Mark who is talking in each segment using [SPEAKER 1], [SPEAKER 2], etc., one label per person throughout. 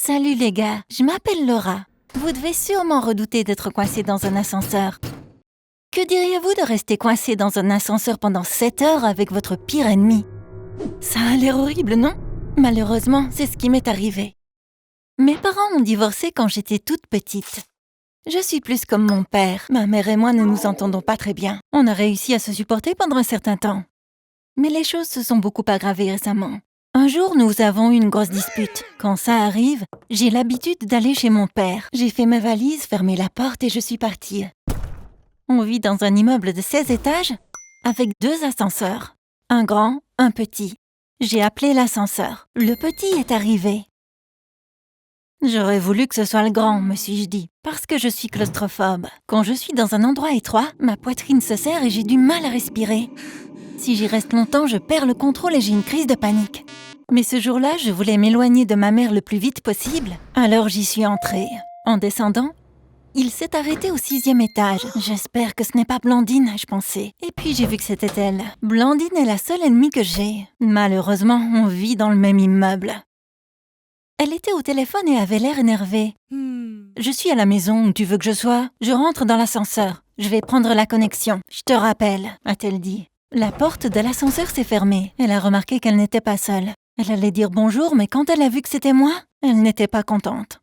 [SPEAKER 1] Salut les gars, je m'appelle Laura. Vous devez sûrement redouter d'être coincé dans un ascenseur. Que diriez-vous de rester coincé dans un ascenseur pendant 7 heures avec votre pire ennemi? Ça a l'air horrible, non? Malheureusement, c'est ce qui m'est arrivé. Mes parents ont divorcé quand j'étais toute petite. Je suis plus comme mon père. Ma mère et moi ne nous entendons pas très bien. On a réussi à se supporter pendant un certain temps. Mais les choses se sont beaucoup aggravées récemment. Un jour, nous avons eu une grosse dispute. Quand ça arrive, j'ai l'habitude d'aller chez mon père. J'ai fait mes valises, fermé la porte et je suis partie. On vit dans un immeuble de 16 étages avec 2 ascenseurs. Un grand, un petit. J'ai appelé l'ascenseur. Le petit est arrivé. J'aurais voulu que ce soit le grand, me suis-je dit, parce que je suis claustrophobe. Quand je suis dans un endroit étroit, ma poitrine se serre et j'ai du mal à respirer. Si j'y reste longtemps, je perds le contrôle et j'ai une crise de panique. Mais ce jour-là, je voulais m'éloigner de ma mère le plus vite possible, alors j'y suis entrée. En descendant, il s'est arrêté au 6e étage. J'espère que ce n'est pas Blandine, je pensais. Et puis j'ai vu que c'était elle. Blandine est la seule ennemie que j'ai. Malheureusement, on vit dans le même immeuble. Elle était au téléphone et avait l'air énervée. « Je suis à la maison, où tu veux que je sois? Je rentre dans l'ascenseur. Je vais prendre la connexion. Je te rappelle, » a-t-elle dit. La porte de l'ascenseur s'est fermée. Elle a remarqué qu'elle n'était pas seule. Elle allait dire bonjour, mais quand elle a vu que c'était moi, elle n'était pas contente.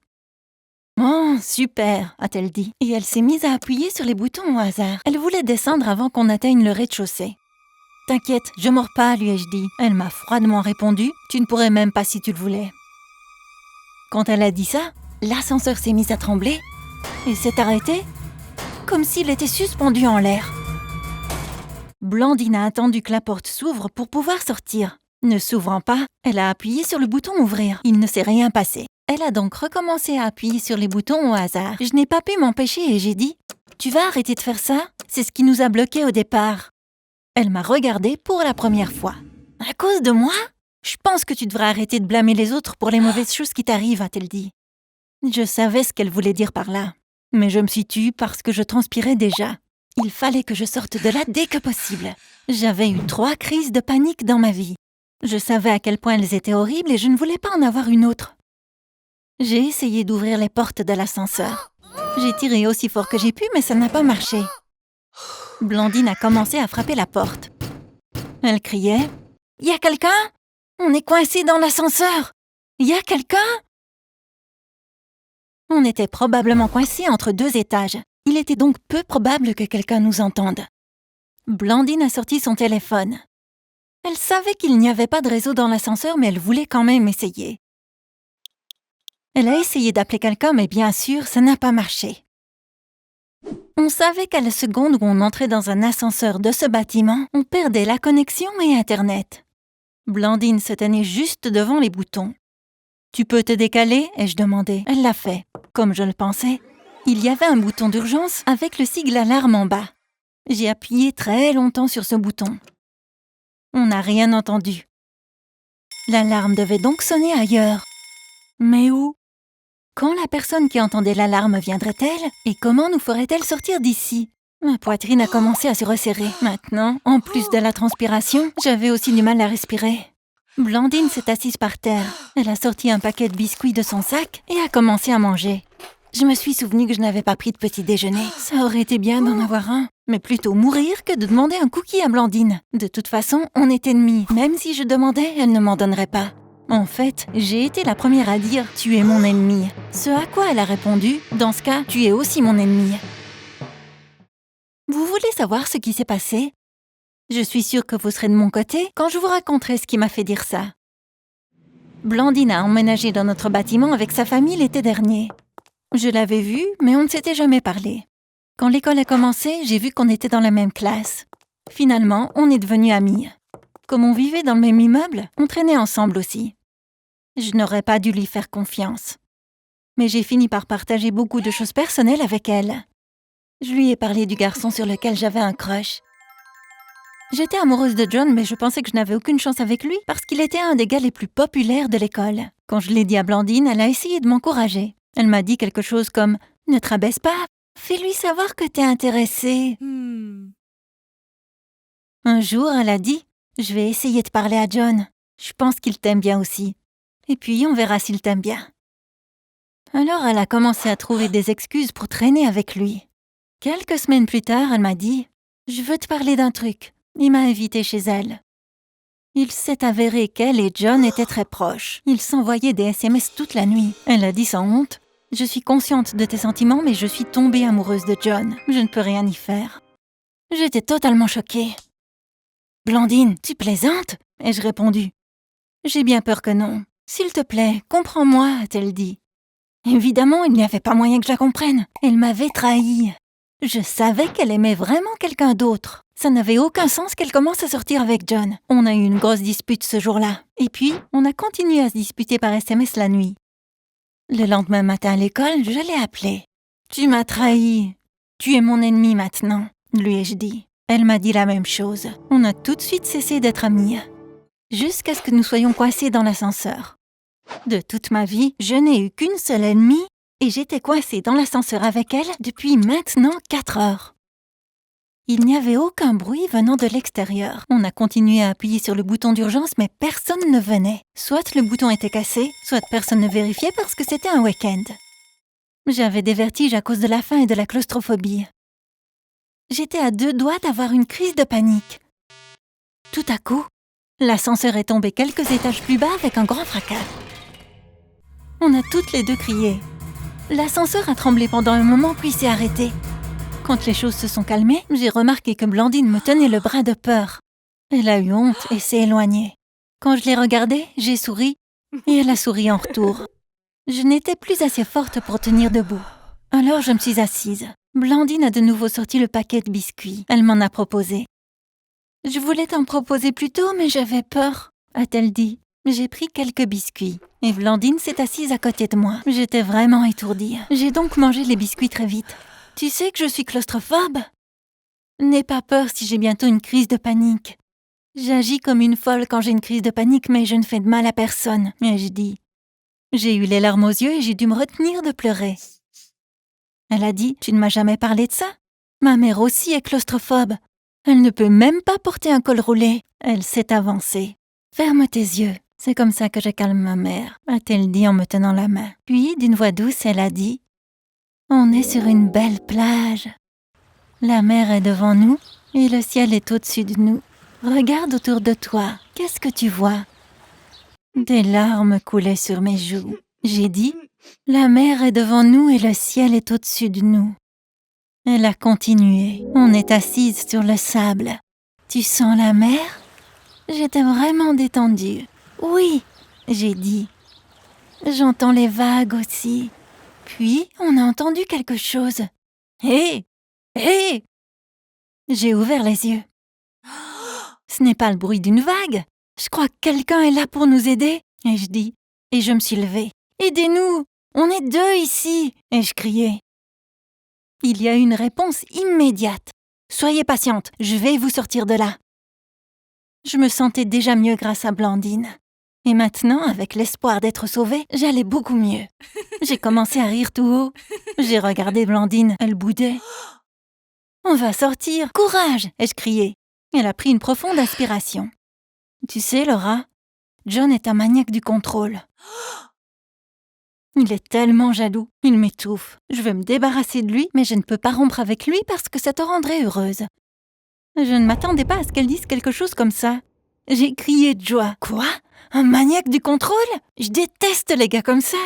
[SPEAKER 1] « Oh, super !» a-t-elle dit. Et elle s'est mise à appuyer sur les boutons au hasard. Elle voulait descendre avant qu'on atteigne le rez-de-chaussée. « T'inquiète, je mords pas » lui ai-je dit. Elle m'a froidement répondu « Tu ne pourrais même pas si tu le voulais ». Quand elle a dit ça, l'ascenseur s'est mis à trembler et s'est arrêté, comme s'il était suspendu en l'air. Blandine a attendu que la porte s'ouvre pour pouvoir sortir. Ne s'ouvrant pas, elle a appuyé sur le bouton « Ouvrir ». Il ne s'est rien passé. Elle a donc recommencé à appuyer sur les boutons au hasard. Je n'ai pas pu m'empêcher et j'ai dit « Tu vas arrêter de faire ça? C'est ce qui nous a bloqués au départ. » Elle m'a regardée pour la première fois. « À cause de moi? Je pense que tu devrais arrêter de blâmer les autres pour les mauvaises choses qui t'arrivent, » a-t-elle dit. Je savais ce qu'elle voulait dire par là, mais je me suis tue parce que je transpirais déjà. Il fallait que je sorte de là dès que possible. J'avais eu 3 crises de panique dans ma vie. Je savais à quel point elles étaient horribles et je ne voulais pas en avoir une autre. J'ai essayé d'ouvrir les portes de l'ascenseur. J'ai tiré aussi fort que j'ai pu, mais ça n'a pas marché. Blandine a commencé à frapper la porte. Elle criait « Y a quelqu'un? On est coincé dans l'ascenseur! Y a quelqu'un? » On était probablement coincé entre 2 étages. Il était donc peu probable que quelqu'un nous entende. Blandine a sorti son téléphone. Elle savait qu'il n'y avait pas de réseau dans l'ascenseur, mais elle voulait quand même essayer. Elle a essayé d'appeler quelqu'un, mais bien sûr, ça n'a pas marché. On savait qu'à la seconde où on entrait dans un ascenseur de ce bâtiment, on perdait la connexion et Internet. Blandine se tenait juste devant les boutons. « Tu peux te décaler ?» ai-je demandé. Elle l'a fait. Comme je le pensais, il y avait un bouton d'urgence avec le sigle alarme en bas. J'ai appuyé très longtemps sur ce bouton. On n'a rien entendu. L'alarme devait donc sonner ailleurs. Mais où? Quand la personne qui entendait l'alarme viendrait-elle? Et comment nous ferait-elle sortir d'ici? Ma poitrine a commencé à se resserrer. Maintenant, en plus de la transpiration, j'avais aussi du mal à respirer. Blandine s'est assise par terre. Elle a sorti un paquet de biscuits de son sac et a commencé à manger. Je me suis souvenu que je n'avais pas pris de petit déjeuner. Ça aurait été bien d'en avoir un, mais plutôt mourir que de demander un cookie à Blandine. De toute façon, on est ennemis. Même si je demandais, elle ne m'en donnerait pas. En fait, j'ai été la première à dire « Tu es mon ennemi ». Ce à quoi elle a répondu « Dans ce cas, tu es aussi mon ennemi ». Vous voulez savoir ce qui s'est passé? Je suis sûre que vous serez de mon côté quand je vous raconterai ce qui m'a fait dire ça. Blandine a emménagé dans notre bâtiment avec sa famille l'été dernier. Je l'avais vue, mais on ne s'était jamais parlé. Quand l'école a commencé, j'ai vu qu'on était dans la même classe. Finalement, on est devenus amis. Comme on vivait dans le même immeuble, on traînait ensemble aussi. Je n'aurais pas dû lui faire confiance. Mais j'ai fini par partager beaucoup de choses personnelles avec elle. Je lui ai parlé du garçon sur lequel j'avais un crush. J'étais amoureuse de John, mais je pensais que je n'avais aucune chance avec lui parce qu'il était un des gars les plus populaires de l'école. Quand je l'ai dit à Blandine, elle a essayé de m'encourager. Elle m'a dit quelque chose comme « Ne te rabaisse pas, fais-lui savoir que t'es intéressée. » Un jour, elle a dit « Je vais essayer de parler à John. Je pense qu'il t'aime bien aussi. Et puis, on verra s'il t'aime bien. » Alors elle a commencé à trouver des excuses pour traîner avec lui. Quelques semaines plus tard, elle m'a dit « Je veux te parler d'un truc ». Il m'a invitée chez elle. Il s'est avéré qu'elle et John étaient très proches. Ils s'envoyaient des SMS toute la nuit. Elle a dit sans honte « Je suis consciente de tes sentiments, mais je suis tombée amoureuse de John. Je ne peux rien y faire. » J'étais totalement choquée. « Blandine, tu plaisantes ?» ai-je répondu. « J'ai bien peur que non. S'il te plaît, comprends-moi » a-t-elle dit. Évidemment, il n'y avait pas moyen que je la comprenne. Elle m'avait trahie. Je savais qu'elle aimait vraiment quelqu'un d'autre. Ça n'avait aucun sens qu'elle commence à sortir avec John. On a eu une grosse dispute ce jour-là. Et puis, on a continué à se disputer par SMS la nuit. Le lendemain matin à l'école, je l'ai appelée. « Tu m'as trahi. Tu es mon ennemi maintenant », lui ai-je dit. Elle m'a dit la même chose. On a tout de suite cessé d'être amis. Jusqu'à ce que nous soyons coincés dans l'ascenseur. De toute ma vie, je n'ai eu qu'une seule ennemie et j'étais coincée dans l'ascenseur avec elle depuis maintenant 4 heures. Il n'y avait aucun bruit venant de l'extérieur. On a continué à appuyer sur le bouton d'urgence, mais personne ne venait. Soit le bouton était cassé, soit personne ne vérifiait parce que c'était un week-end. J'avais des vertiges à cause de la faim et de la claustrophobie. J'étais à 2 doigts d'avoir une crise de panique. Tout à coup, l'ascenseur est tombé quelques étages plus bas avec un grand fracas. On a toutes les deux crié. L'ascenseur a tremblé pendant un moment puis s'est arrêté. Quand les choses se sont calmées, j'ai remarqué que Blandine me tenait le bras de peur. Elle a eu honte et s'est éloignée. Quand je l'ai regardée, j'ai souri et elle a souri en retour. Je n'étais plus assez forte pour tenir debout. Alors je me suis assise. Blandine a de nouveau sorti le paquet de biscuits. Elle m'en a proposé. « Je voulais t'en proposer plus tôt, mais j'avais peur », a-t-elle dit. J'ai pris quelques biscuits et Blandine s'est assise à côté de moi. J'étais vraiment étourdie. J'ai donc mangé les biscuits très vite. Tu sais que je suis claustrophobe? N'aie pas peur si j'ai bientôt une crise de panique. J'agis comme une folle quand j'ai une crise de panique, mais je ne fais de mal à personne, ai-je dit. J'ai eu les larmes aux yeux et j'ai dû me retenir de pleurer. Elle a dit, tu ne m'as jamais parlé de ça? Ma mère aussi est claustrophobe. Elle ne peut même pas porter un col roulé. Elle s'est avancée. Ferme tes yeux. C'est comme ça que je calme ma mère, a-t-elle dit en me tenant la main. Puis, d'une voix douce, elle a dit « On est sur une belle plage. La mer est devant nous et le ciel est au-dessus de nous. Regarde autour de toi. Qu'est-ce que tu vois ?» Des larmes coulaient sur mes joues. J'ai dit « La mer est devant nous et le ciel est au-dessus de nous. » Elle a continué. On est assise sur le sable. Tu sens la mer? J'étais vraiment détendue. Oui, j'ai dit. J'entends les vagues aussi. Puis, on a entendu quelque chose. Hé! Hé! J'ai ouvert les yeux. Ce n'est pas le bruit d'une vague. Je crois que quelqu'un est là pour nous aider, ai-je dit. Et je me suis levée. Aidez-nous! On est 2 ici, ai-je crié. Il y a eu une réponse immédiate. Soyez patiente, je vais vous sortir de là. Je me sentais déjà mieux grâce à Blandine. Et maintenant, avec l'espoir d'être sauvée, j'allais beaucoup mieux. J'ai commencé à rire tout haut. J'ai regardé Blandine, elle boudait. « On va sortir, courage !» ai-je crié. Elle a pris une profonde inspiration. Tu sais, Laura, John est un maniaque du contrôle. Il est tellement jaloux, il m'étouffe. Je veux me débarrasser de lui, mais je ne peux pas rompre avec lui parce que ça te rendrait heureuse. Je ne m'attendais pas à ce qu'elle dise quelque chose comme ça. J'ai crié de joie. Quoi? Un maniaque du contrôle? Je déteste les gars comme ça.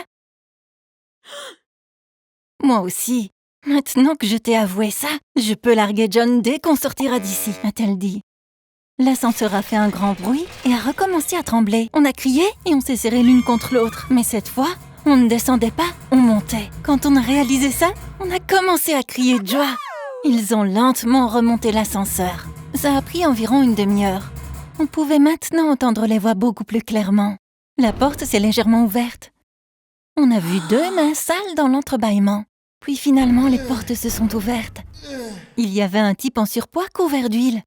[SPEAKER 1] Moi aussi. Maintenant que je t'ai avoué ça, je peux larguer John dès qu'on sortira d'ici, a-t-elle dit. L'ascenseur a fait un grand bruit et a recommencé à trembler. On a crié et on s'est serrés l'une contre l'autre. Mais cette fois, on ne descendait pas, on montait. Quand on a réalisé ça, on a commencé à crier de joie. Ils ont lentement remonté l'ascenseur. Ça a pris environ une demi-heure. On pouvait maintenant entendre les voix beaucoup plus clairement. La porte s'est légèrement ouverte. On a vu 2 mains sales dans l'entrebâillement. Puis finalement, les portes se sont ouvertes. Il y avait un type en surpoids couvert d'huile.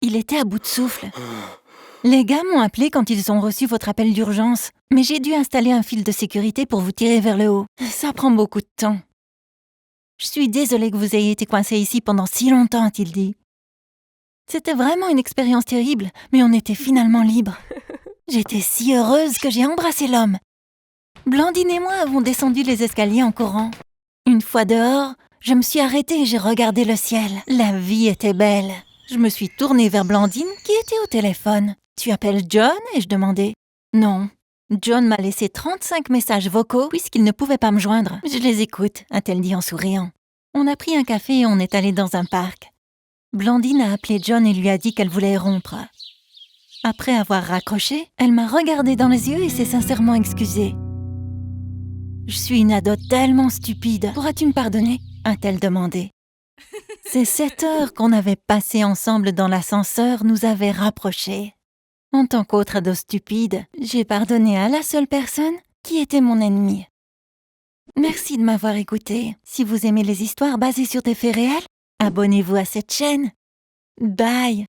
[SPEAKER 1] Il était à bout de souffle. Les gars m'ont appelé quand ils ont reçu votre appel d'urgence, mais j'ai dû installer un fil de sécurité pour vous tirer vers le haut. Ça prend beaucoup de temps. Je suis désolée que vous ayez été coincé ici pendant si longtemps, a-t-il dit. C'était vraiment une expérience terrible, mais on était finalement libres. J'étais si heureuse que j'ai embrassé l'homme. Blandine et moi avons descendu les escaliers en courant. Une fois dehors, je me suis arrêtée et j'ai regardé le ciel. La vie était belle. Je me suis tournée vers Blandine qui était au téléphone. « Tu appelles John ?» ai-je demandé. « Non. John m'a laissé 35 messages vocaux puisqu'il ne pouvait pas me joindre. Je les écoute, a-t-elle dit en souriant. On a pris un café et on est allé dans un parc. Blandine a appelé John et lui a dit qu'elle voulait rompre. Après avoir raccroché, elle m'a regardé dans les yeux et s'est sincèrement excusée. « Je suis une ado tellement stupide. Pourras-tu me pardonner ?» a-t-elle demandé. Ces 7 heures qu'on avait passées ensemble dans l'ascenseur nous avaient rapprochés. En tant qu'autre ado stupide, j'ai pardonné à la seule personne qui était mon ennemi. Merci de m'avoir écouté. Si vous aimez les histoires basées sur des faits réels, abonnez-vous à cette chaîne. Bye!